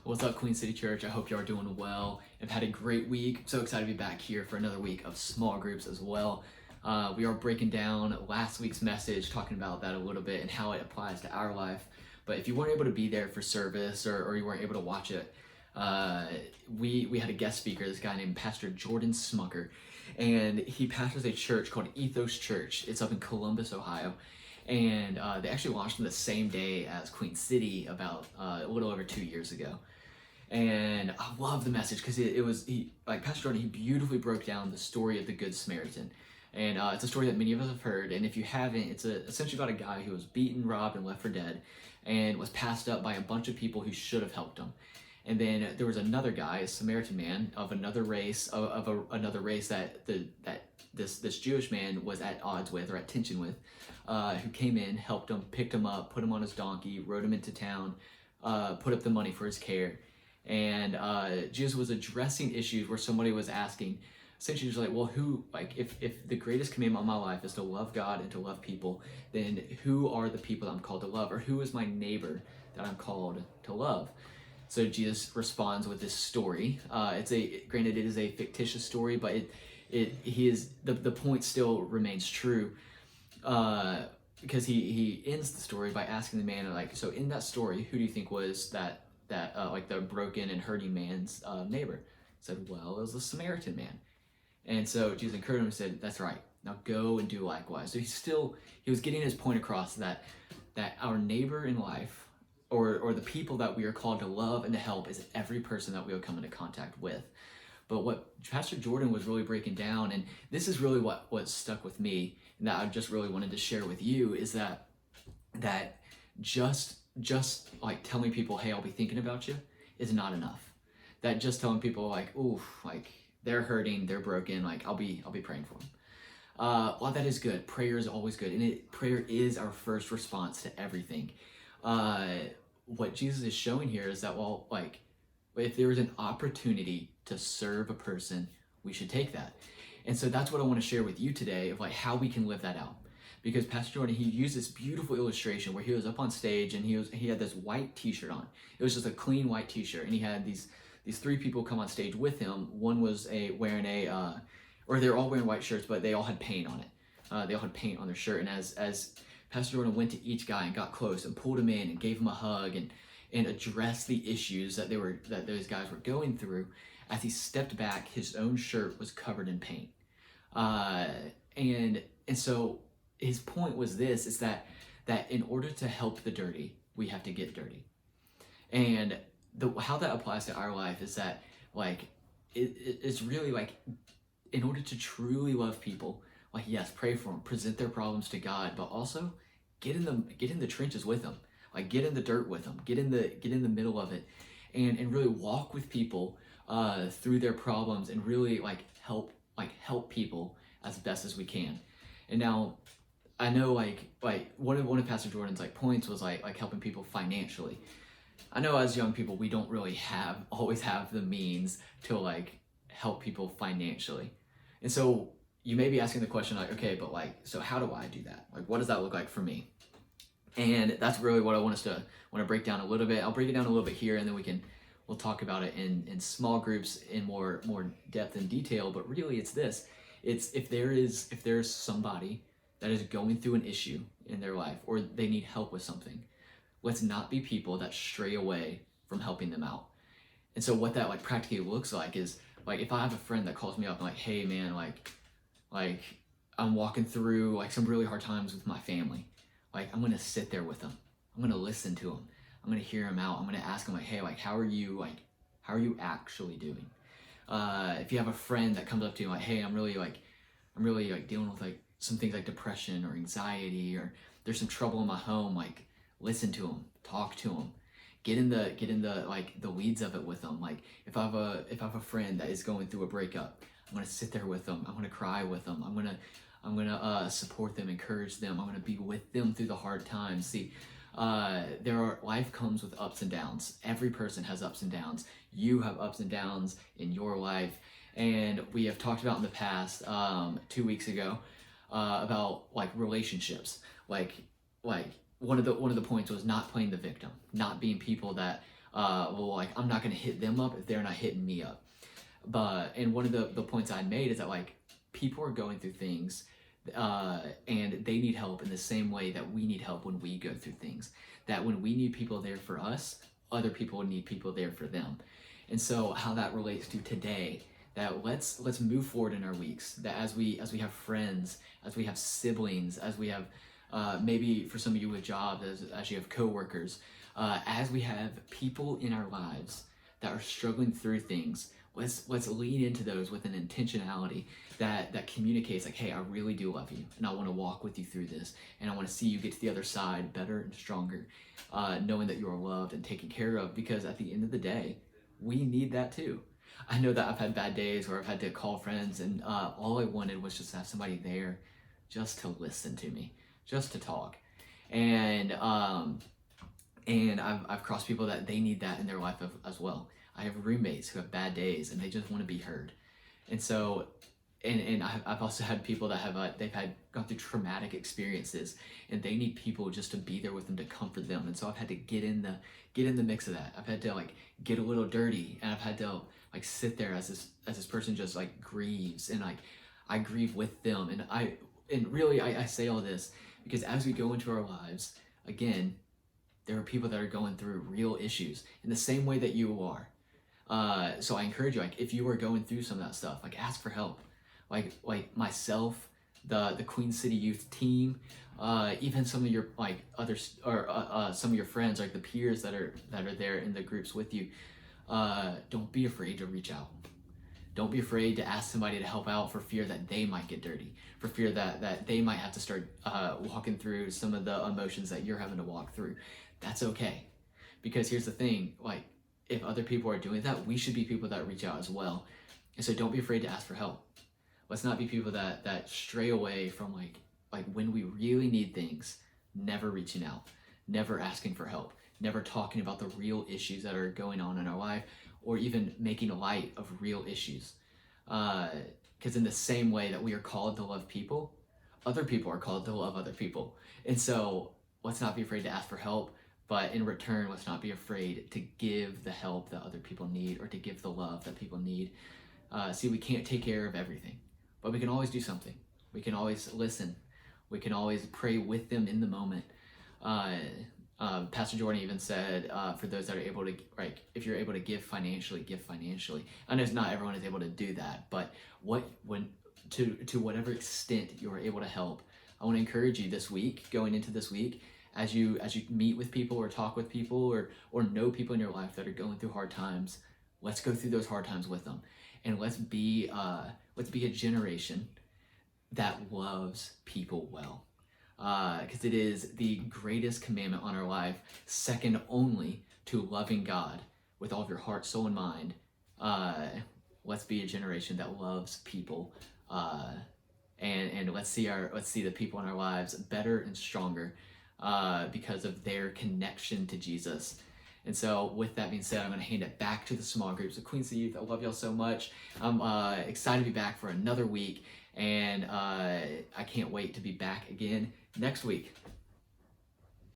What's up, Queen City Church? I hope you are doing well. I've had a great week. I'm so excited to be back here for another week of small groups as well. We are breaking down last week's message, talking about that a little bit and how it applies to our life. But if you weren't able to be there for service or you weren't able to watch it, we had a guest speaker, this guy named Pastor Jordan Smucker, and he pastors a church called Ethos Church. It's up in Columbus, Ohio. And they actually launched on the same day as Queen City about a little over 2 years ago. And I love the message because Pastor Jordan, he beautifully broke down the story of the Good Samaritan. And it's a story that many of us have heard. And if you haven't, it's essentially about a guy who was beaten, robbed, and left for dead, and was passed up by a bunch of people who should have helped him. And then there was another guy, a Samaritan man of another race, another race that this Jewish man was at odds with or at tension with, who came in, helped him, picked him up, put him on his donkey, rode him into town, put up the money for his care. And Jesus was addressing issues where somebody was asking, essentially just like, well, if the greatest commandment of my life is to love God and to love people, then who are the people that I'm called to love? Or who is my neighbor that I'm called to love? So Jesus responds with this story. Granted, it is a fictitious story, but the point still remains true, because he ends the story by asking the man, like, so in that story, who do you think was that the broken and hurting man's neighbor? He said, well, it was the Samaritan man. And so Jesus encouraged him and said, that's right, now go and do likewise. So he was getting his point across that our neighbor in life, or the people that we are called to love and to help, is every person that we will come into contact with. But what Pastor Jordan was really breaking down, and this is really what stuck with me, and that I just really wanted to share with you, is that just like telling people, hey, I'll be thinking about you, is not enough. That just telling people like, ooh, like they're hurting, they're broken, like I'll be praying for them. While that is good, prayer is always good, and prayer is our first response to everything. What Jesus is showing here is that, well, like, if there is an opportunity to serve a person, we should take that. And so that's what I want to share with you today, of like how we can live that out. Because Pastor Jordan, he used this beautiful illustration where he was up on stage and he had this white t-shirt on. It was just a clean white t-shirt, and he had these three people come on stage with him. One was wearing they're all wearing white shirts, but they all had paint on it. They all had paint on their shirt, and as Pastor Jordan went to each guy and got close and pulled him in and gave him a hug and addressed the issues that those guys were going through, as he stepped back, his own shirt was covered in paint. And so his point was this, is that in order to help the dirty, we have to get dirty. And how that applies to our life is that, like, it's really like, in order to truly love people, like, yes, pray for them, present their problems to God, but also get in the trenches with them, like get in the dirt with them, get in the middle of it, and really walk with people through their problems, and really help people as best as we can. And now, I know like one of Pastor Jordan's points was like helping people financially. I know as young people we don't really always have the means to help people financially, and so you may be asking the question okay, but so how do I do that? What does that look like for me? And that's really what I want to break down a little bit. I'll break it down a little bit here, and then we'll talk about it in small groups in more depth and detail. But really, it's this: it's if there's somebody that is going through an issue in their life, or they need help with something, let's not be people that stray away from helping them out. And so what that practically looks like is if I have a friend that calls me up and hey man, I'm walking through some really hard times with my family, I'm gonna sit there with them. I'm gonna listen to them. I'm gonna hear them out. I'm gonna ask them hey, how are you actually doing? If you have a friend that comes up to you hey, I'm really dealing with some things like depression or anxiety, or there's some trouble in my home, listen to them, talk to them, get in the weeds of it with them. If I have a friend that is going through a breakup, I'm gonna sit there with them. I'm gonna cry with them. I'm gonna support them, encourage them. I'm gonna be with them through the hard times. See, life comes with ups and downs. Every person has ups and downs. You have ups and downs in your life, and we have talked about in the past, 2 weeks ago, about relationships. One of the points was not playing the victim, not being people that well, like, I'm not going to hit them up if they're not hitting me up. And one of the points I made is that, like, people are going through things, and they need help in the same way that we need help when we go through things. That when we need people there for us, other people need people there for them. And so how that relates to today, that let's move forward in our weeks, that as we have friends, as we have siblings, as we have maybe for some of you with jobs, as you have coworkers, as we have people in our lives that are struggling through things, let's lean into those with an intentionality that communicates, like, hey, I really do love you, and I want to walk with you through this, and I want to see you get to the other side better and stronger, knowing that you are loved and taken care of, because at the end of the day, we need that too. I know that I've had bad days where I've had to call friends, and all I wanted was just to have somebody there just to listen to me, just to talk. And I've crossed people that they need that in their life as well. I have roommates who have bad days and they just want to be heard. And so, and I've also had people that have gone through traumatic experiences, and they need people just to be there with them to comfort them. And so I've had to get in the mix of that. I've had to, like, get a little dirty, and I've had to, like, sit there as this person just, like, grieves, and, like, I grieve with them. And really I say all this because as we go into our lives, again, there are people that are going through real issues in the same way that you are. So I encourage you, like, if you are going through some of that stuff, like, ask for help. Like myself, the Queen City Youth team, even some of your, like, others, or some of your friends, like the peers that are there in the groups with you. Don't be afraid to reach out. Don't be afraid to ask somebody to help out, for fear that they might get dirty, for fear that they might have to start walking through some of the emotions that you're having to walk through. That's okay, because here's the thing, like, if other people are doing that, we should be people that reach out as well. And so don't be afraid to ask for help. Let's not be people that stray away from, like when we really need things, never reaching out, never asking for help, never talking about the real issues that are going on in our life, or even making light of real issues. Because in the same way that we are called to love people, other people are called to love other people. And so let's not be afraid to ask for help, but in return, let's not be afraid to give the help that other people need, or to give the love that people need. See, we can't take care of everything, but we can always do something. We can always listen. We can always pray with them in the moment. Pastor Jordan even said, for those that are able to, like, if you're able to give financially, give financially. I know not everyone is able to do that, but to whatever extent you are able to help, I want to encourage you this week, going into this week, as you meet with people, or talk with people, or know people in your life that are going through hard times, let's go through those hard times with them, and let's be a generation that loves people well. Because it is the greatest commandment on our life, second only to loving God with all of your heart, soul, and mind. Let's be a generation that loves people, and let's see the people in our lives better and stronger because of their connection to Jesus. And so with that being said, I'm going to hand it back to the small groups of Queen City Youth. I love y'all so much. I'm excited to be back for another week, and I can't wait to be back again next week.